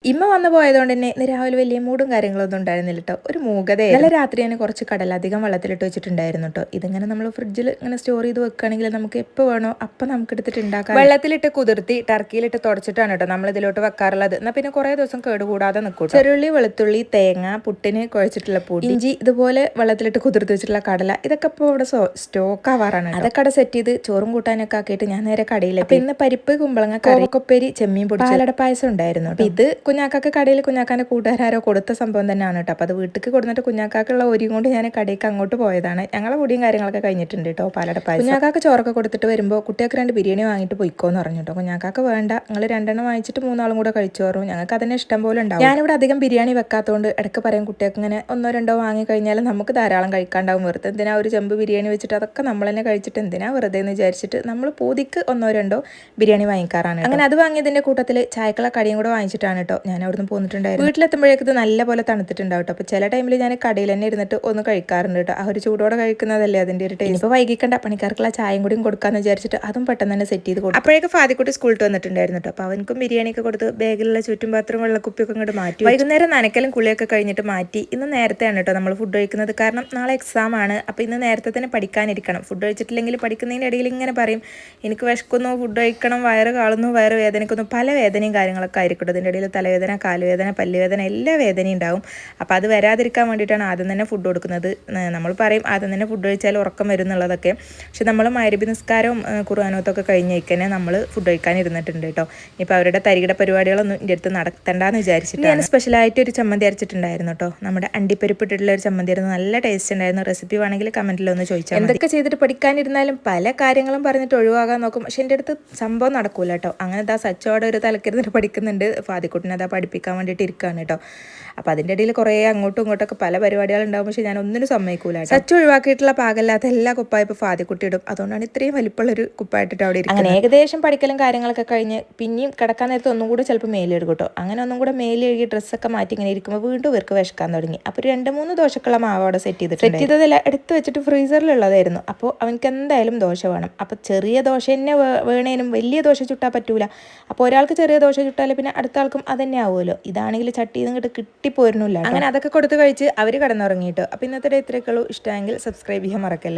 ഇമ്മ വന്നു പോയതുകൊണ്ട് തന്നെ ഇന്ന് രാവിലെ വലിയ മൂടും കാര്യങ്ങളൊന്നും ഉണ്ടായിരുന്നില്ല കേട്ടോ. ഒരു മൂകതയായി. ഇന്നലെ രാത്രി തന്നെ കുറച്ച് കടലധികം വെള്ളത്തിലിട്ട് വെച്ചിട്ടുണ്ടായിരുന്നു കേട്ടോ. ഇതിങ്ങനെ നമ്മൾ ഫ്രിഡ്ജിൽ ഇങ്ങനെ സ്റ്റോർ ചെയ്ത് വെക്കുകയാണെങ്കിൽ നമുക്ക് എപ്പോൾ വേണോ അപ്പം നമുക്ക് എടുത്തിട്ട് ഉണ്ടാക്കാം. വെള്ളത്തിലിട്ട് കുതിർത്തി ടർക്കിയിലിട്ട് തുടച്ചിട്ടാണ് കേട്ടോ നമ്മൾ ഇതിലോട്ട് വെക്കാറുള്ളത്. എന്നാൽ പിന്നെ കുറേ ദിവസം കേടുകൂടാതെ നിൽക്കും. ചെറുള്ളി, വെളുത്തുള്ളി, തേങ്ങ, പുട്ടിന് കുഴച്ചിട്ടുള്ള പൊടി, ഇഞ്ചി, ഇതുപോലെ വെള്ളത്തിലിട്ട് കുതിർത്തി വെച്ചിട്ടുള്ള കടല, ഇതൊക്കെ ഇപ്പോൾ ഇവിടെ സ്റ്റോക്ക് ആവാറാണ്. അതൊക്കെ അവിടെ സെറ്റ് ചെയ്ത് ചോറും കൂട്ടാനൊക്കെ ആക്കിയിട്ട് ഞാൻ നേരെ കടയിലെത്തി. ഇന്ന് പരിപ്പ്, കുമ്പളങ്ങ, കോവക്കൊപ്പേരി, ചെമ്മീൻ പൊടി, പാലട പായസം ഉണ്ടായിരുന്നു. ഇത് കുഞ്ഞാക്കാക്ക് കടയിൽ കുഞ്ഞാക്കാൻ്റെ കൂട്ടുകാരോ കൊടുത്ത സംഭവം തന്നെയാണ് കേട്ടോ. അപ്പോൾ അത് വീട്ടിലേക്ക് കൊടുത്തിട്ട് കുഞ്ഞാക്കാക്കുള്ള ഒരിയും കൊണ്ട് ഞാൻ കടയിലേക്ക് അങ്ങോട്ട് പോയതാണ്. ഞങ്ങളെ പൊടിയും കാര്യങ്ങളൊക്കെ കഴിഞ്ഞിട്ടുണ്ട് കേട്ടോ. പാലട പായസം കുഞ്ഞാക്കാക്ക് ചോറൊക്കെ കൊടുത്തിട്ട് വരുമ്പോൾ കുട്ടികൾക്ക് 2 ബിരിയാണി വാങ്ങിയിട്ട് പോയിക്കോന്ന് പറഞ്ഞു കേട്ടോ. കുഞ്ഞാക്കാക്ക് വേണ്ട, നിങ്ങൾ 2 വാങ്ങിച്ചിട്ട് 3 കൂടെ കഴിച്ചു പറഞ്ഞു. ഞങ്ങൾക്ക് അതിനെ ഇഷ്ടം പോലെ ഉണ്ടാവും. ഞാനിവിടെ അധികം ബിരിയാണി വെക്കാത്തതുകൊണ്ട് ഇടയ്ക്ക് പറയും കുട്ടികൾക്ക് ഇങ്ങനെ 1-2 വാങ്ങി കഴിഞ്ഞാൽ നമുക്ക് ധാരാളം കഴിക്കാണ്ടാവും. വെറുതെ എന്തിനാ ഒരു ചെമ്പ് ബിരിയാണി വെച്ചിട്ട് അതൊക്കെ നമ്മൾ തന്നെ കഴിച്ചിട്ട് എന്തിനാ വെറുതെ എന്ന് വിചാരിച്ചിട്ട് നമ്മൾ പൂതിക്ക് 1-2 ബിരിയാണി വാങ്ങിക്കാറാണ്. അങ്ങനെ അത് വാങ്ങിയതിൻ്റെ കൂട്ടത്തിൽ ചായക്കുള്ള കടിയും കൂടെ വാങ്ങിച്ചിട്ടാണ് കേട്ടോ ഞാൻ അവിടുന്ന് പോന്നിട്ടുണ്ടായിരുന്നു. വീട്ടിലെത്തുമ്പോഴേക്കും ഇത് നല്ല പോലെ തണുത്തിട്ടുണ്ടാവും കേട്ടോ. അപ്പോൾ ചില ടൈമിൽ ഞാൻ കടയിൽ തന്നെ ഇരുന്നിട്ട് ഒന്ന് കഴിക്കാറുണ്ട് കേട്ടോ. ആ ഒരു ചൂടോടെ കഴിക്കുന്നതല്ലേ അതിൻ്റെ ഒരു ടേസ്റ്റ്. ഇപ്പോൾ വൈകിക്കണ്ട, പണിക്കാർക്കുള്ള ചായയും കൂടിയും കൊടുക്കാമെന്ന് വിചാരിച്ചിട്ട് അതും പെട്ടെന്ന് തന്നെ സെറ്റ് ചെയ്ത് കൊടുക്കും. അപ്പോഴേക്കും ഫാദിക്കുട്ടി സ്കൂളിൽ വന്നിട്ടുണ്ടായിരുന്നു കേട്ടോ. അപ്പോൾ അവനക്കും ബിരിയാണിയൊക്കെ കൊടുത്ത് ബാഗിലുള്ള ചുറ്റും പാത്രം വെള്ളക്കുപ്പിയൊക്കെ ഇങ്ങോട്ട് മാറ്റി. വൈകുന്നേരം നനക്കലും കുളിയൊക്കെ കഴിഞ്ഞിട്ട് മാറ്റി. ഇന്ന് നേരത്തെയാണ് കേട്ടോ നമ്മൾ ഫുഡ് കഴിക്കുന്നത്. കാരണം നാളെ എക്സാം ആണ്. അപ്പോൾ ഇന്ന് നേരത്തെ തന്നെ പഠിക്കാനിരിക്കണം. ഫുഡ് കഴിച്ചിട്ടില്ലെങ്കിൽ പഠിക്കുന്നതിൻ്റെ ഇടയിൽ ഇങ്ങനെ പറയും എനിക്ക് വിശക്കുന്നു, ഫുഡ് കഴിക്കണം, വയറ് കാളുന്നു, വയറ് വേദനിക്കുന്നു, പല വേദനയും കാര്യങ്ങളൊക്കെ ആയിരിക്കും. അതിൻ്റെ ഇടയിൽ തലവേദന, കാലുവേദന, പല്ലുവേദന, എല്ലാ വേദനയും ഉണ്ടാവും. അപ്പോൾ അത് വരാതിരിക്കാൻ വേണ്ടിയിട്ടാണ് ആദ്യം തന്നെ ഫുഡ് കൊടുക്കുന്നത്. നമ്മൾ പറയും ആദ്യം തന്നെ ഫുഡ് കഴിച്ചാൽ ഉറക്കം വരും എന്നുള്ളതൊക്കെ. പക്ഷെ നമ്മൾ മഗ്‌രിബ് നിസ്കാരവും ഖുർആനോത്തൊക്കെ കഴിഞ്ഞേക്കന്നെ നമ്മൾ ഫുഡ് കഴിക്കാൻ ഇരുന്നിട്ടുണ്ട് കേട്ടോ. ഇപ്പോൾ അവരുടെ തരികിട പരിപാടികളൊന്നും എൻ്റെ അടുത്ത് നടത്തണ്ടെന്ന് വിചാരിച്ചിട്ട് ഞാൻ സ്പെഷ്യലായിട്ട് ഒരു ചമ്മന്തി അരച്ചിട്ടുണ്ടായിരുന്നു കേട്ടോ. നമ്മുടെ അണ്ടിപ്പരിപ്പ് ഇട്ടിട്ടുള്ള ഒരു ചമ്മന്തി ആയിരുന്നു. നല്ല ടേസ്റ്റ് ഉണ്ടായിരുന്നു. റെസിപ്പി വേണമെങ്കിൽ കമൻറ്റിലൊന്ന് ചോദിച്ചാൽ. എന്തൊക്കെ ചെയ്തിട്ട് പഠിക്കാനിരുന്നാലും പല കാര്യങ്ങളും പറഞ്ഞിട്ട് ഒഴിവാകാൻ നോക്കും. പക്ഷെ എൻ്റെ അടുത്ത് സംഭവം നടക്കൂല കേട്ടോ. അങ്ങനെ സച്ചോടെ ഒരു തലക്കിരുന്നിട്ട് പഠിക്കുന്നുണ്ട്. ഫാദിക്കുട്ടിനെ അതാ പഠിപ്പിക്കാൻ വേണ്ടിയിട്ട് ഇരിക്കുകയാണ് കേട്ടോ. അപ്പോൾ അതിൻ്റെ ഇടയിൽ കുറേ അങ്ങോട്ടും ഇങ്ങോട്ടൊക്കെ പല പരിപാടികളുണ്ടാവും. പക്ഷേ ഞാൻ ഒന്നിനും സമ്മതിക്കൂല. സച്ച് ഒഴിവാക്കിയിട്ടുള്ള പാകല്ലാത്ത എല്ലാ കുപ്പായും ഇപ്പോൾ ഫാദിക്കുട്ടി ഇടും. അതുകൊണ്ടാണ് ഇത്രയും വലിപ്പമുള്ളൊരു കുപ്പായിട്ടിട്ട് അവിടെ ഇരിക്കും. അങ്ങനെ ഏകദേശം പഠിക്കലും കാര്യങ്ങളൊക്കെ കഴിഞ്ഞ് പിന്നെയും കിടക്കാൻ നേരത്ത് ഒന്നും കൂടെ ചിലപ്പോൾ മേലെടുക്കും കേട്ടോ. അങ്ങനെ ഒന്നും കൂടെ മേലെ എഴുതി ഡ്രസ്സൊക്കെ മാറ്റി ഇങ്ങനെ ഇരിക്കുമ്പോൾ വീണ്ടും ഇവർക്ക് വിശക്കാൻ തുടങ്ങി. അപ്പോൾ 2-3 ദോശക്കുള്ള മാവ് അവിടെ സെറ്റ് ചെയ്തതെല്ലാം എടുത്ത് വെച്ചിട്ട് ഫ്രീസറിലുള്ളതായിരുന്നു. അപ്പോൾ അവനക്ക് എന്തായാലും ദോശ വേണം. അപ്പോൾ ചെറിയ ദോശ തന്നെ വേണേനും വലിയ ദോശ ചുട്ടാൽ പറ്റൂല. അപ്പോൾ ഒരാൾക്ക് ചെറിയ ദോശ ചുട്ടാൽ പിന്നെ അടുത്ത ആൾക്കും അതന്നെ ആവുമല്ലോ. ഇതാണെങ്കിൽ ചട്ടിയിൽ നിന്ന് കിട്ടിപ്പോരുന്നില്ല. അങ്ങനെ അതൊക്കെ കൊടുത്ത് കഴിച്ച് അവർ കിടന്നുറങ്ങിയിട്ട്. അപ്പോൾ ഇന്നത്തെ ഇത്രയൊക്കെ ഉള്ളൂ. ഇഷ്ടമെങ്കിൽ സബ്സ്ക്രൈബ് ചെയ്യാൻ മറക്കല്ലേ.